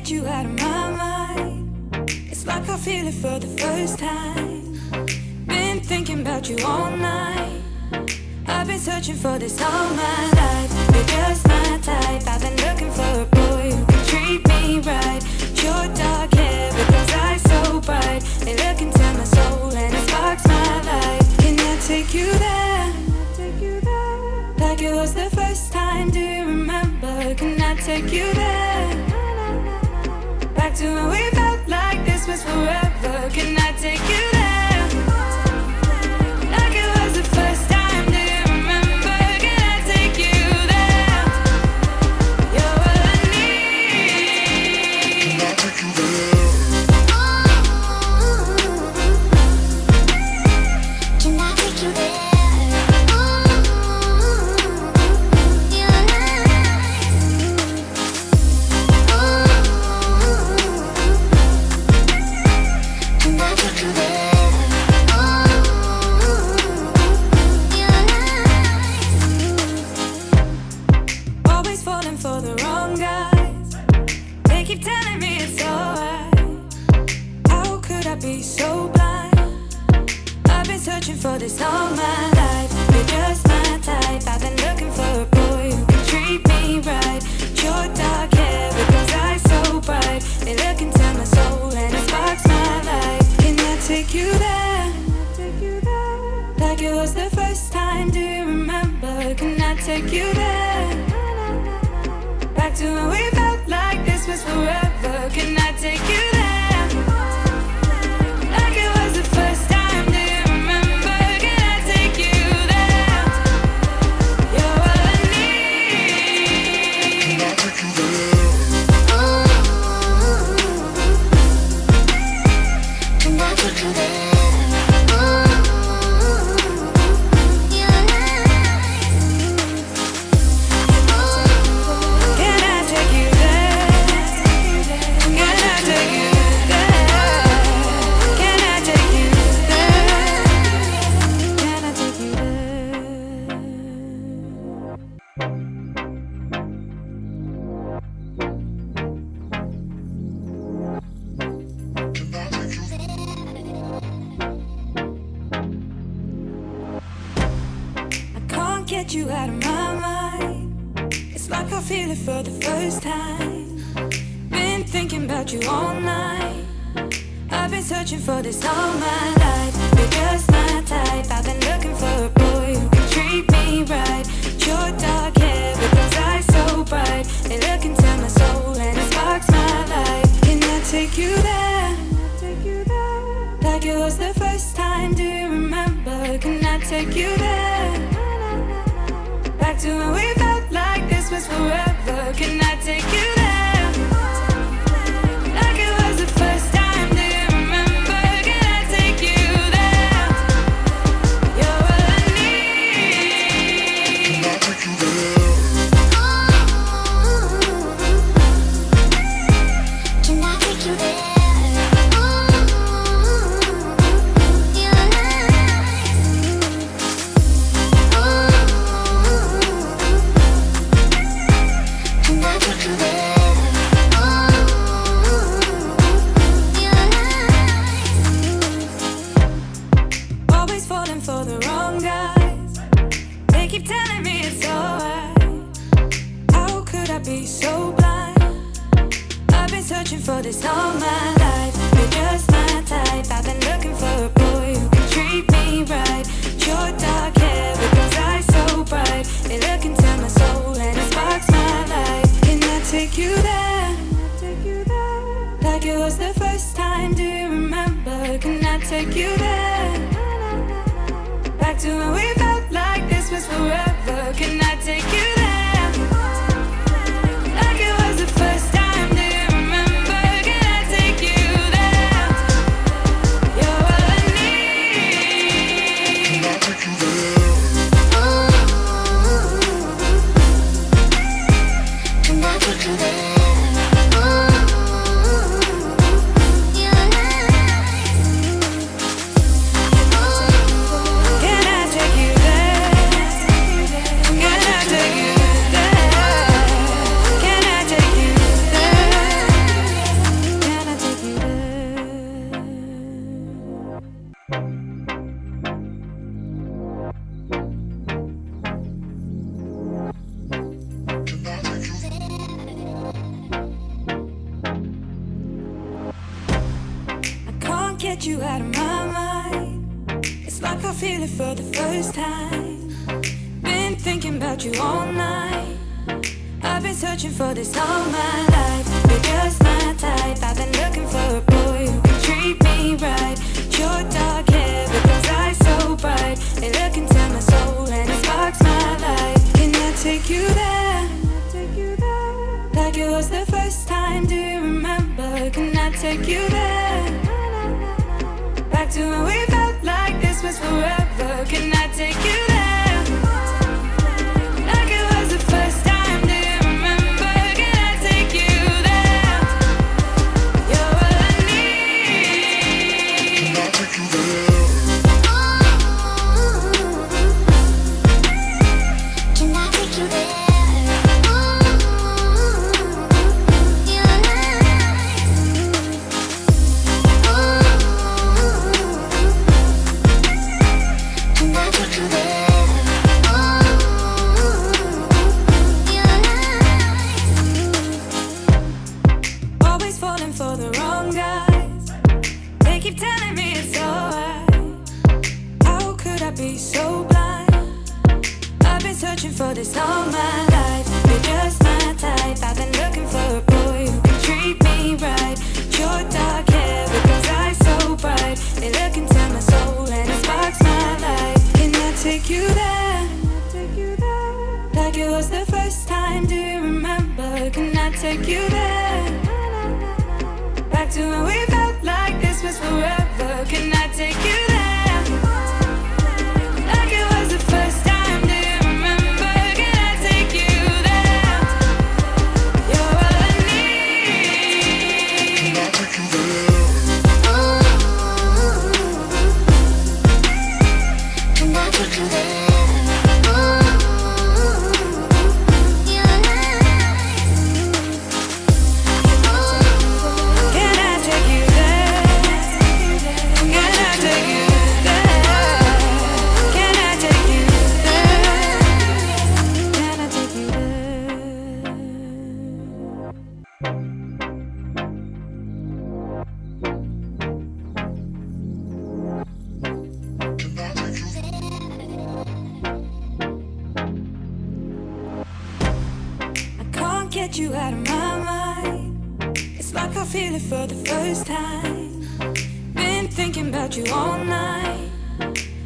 get you out of my mind. It's like I feel it for the first time. Been thinking about you all night. I've been searching for this all my life. You're just my type. I've been looking for a boy who can treat me right. Your dark hair with those eyes so bright. They look into my soul and it sparks my life. Can I take you there? Like it was the first time, do you remember? Can I take you there? Back to when we felt like this was forever. Can I take you there? Like it was the first time, do you remember? Can I take you there? You're what I need. Can I take you there? Can I take you there? For the wrong guys, they keep telling me it's alright. How could I be so blind? I've been searching for this all my life. You're just my type. I've been looking for a boy who can treat me right. Your dark hair with those eyes so bright. They look into my soul and it sparks my life. Can I take you there? Like it was the first time, do you remember? Can I take you there? Back to when we felt like this was forever. Can I take you there? Like it was the first time, do you remember? Can I take you there? You're what I need. Can I take you there? Can I take you there? Get you out of my mind. It's like I feel it for the first time. Been thinking about you all night. I've been searching for this all my life. You're just my type. I've been looking for a boy who can treat me right. Your dark hair with those eyes so bright. They look into my soul and it sparks my life. Can I take you there? Like it was the first time, do you remember? Can I take you there? Back to when we felt like this was forever. Can I take you there? Like it was the first time, do you remember? Can I take you there? You're what I need. Can I take you there? Can I take you there? For the wrong guys, they keep telling me it's alright. How could I be so blind? I've been searching for this all my life. You're just my type. I've been looking for a boy who can treat me right. Your dark hair with those eyes so bright. They look into my soul and it sparks my life. Can I take you there? Like it was the first time, do you remember? Can I take you there? Back to when we felt like this was forever. Can I take you there? Like it was the first time, do you remember? Can I take you there? You're what I need. Can I take you there? Can I take you there? Can I take you get you out of my mind. It's like I feel it for the first time. Been thinking about you all night. I've been searching for this all my life. You're just my type. I've been looking for a boy who can treat me right. Your dark hair with those eyes so bright, they look into my soul and it sparks my life. Can I take you there? Like it was the first time, do you remember? Can I take you there? Back to when we felt like this was forever. Can I take you there? Like it was the first time, do you remember? Can I take you there? You're all I need. Can I take you there? Can I take you there? Always falling for the wrong guys. They keep telling me it's alright. How could I be so blind? I've been searching for this all my life. You're just my type. I've been looking for a boy who can treat me right. Your dark hair with those eyes so bright, they look into my soul and it sparks my life. Can I take you there? Like it was the first time, do you remember? Can I take you there? Back to when we felt like this was forever. Can I take you there? Like it was the first time, do you remember? Can I take you there? You're all I need. Can I take you there? Can I take you there? Can I take you there? Can I take you there? Can I take you there? Can I take you there? Can I take you I can't get you out of my mind. It's like I feel it for the first time. Been thinking about you all night.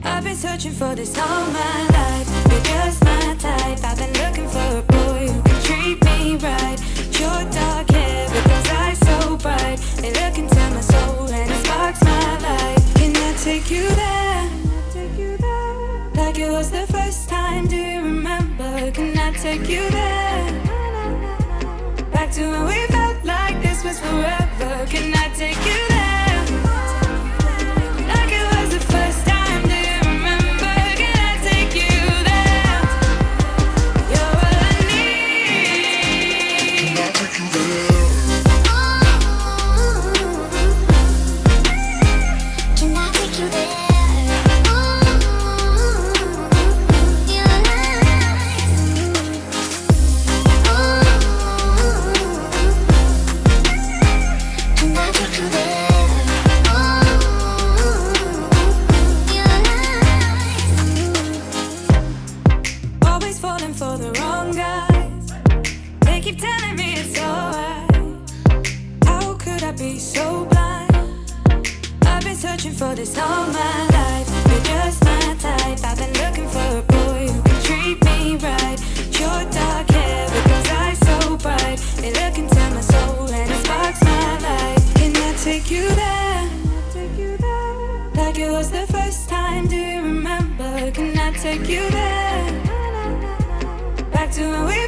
I've been searching for this all my life. You're just my type. I've been looking for a boy who can treat me right. Your dark hair with those eyes so bright, they look into my soul and it sparks my life. Can I take you there? Like it was the first time, do you remember? Can I take you there? Back to when we felt like this was forever. Can I take you there? Like it was the first time, do you remember? Can I take you there? You're all I need. Can I take you there? Can I take you there? Can I take you there? Always falling for the wrong guys. They keep telling me it's alright. How could I be so blind? I've been searching for this all my life. You're just my type. I've been looking for a boy who can treat me right. Your dark hair with those eyes so bright, they look into my soul and it sparks my life. Can I take you there? Like it was the first time, do you remember? Can I take you there? Back to when we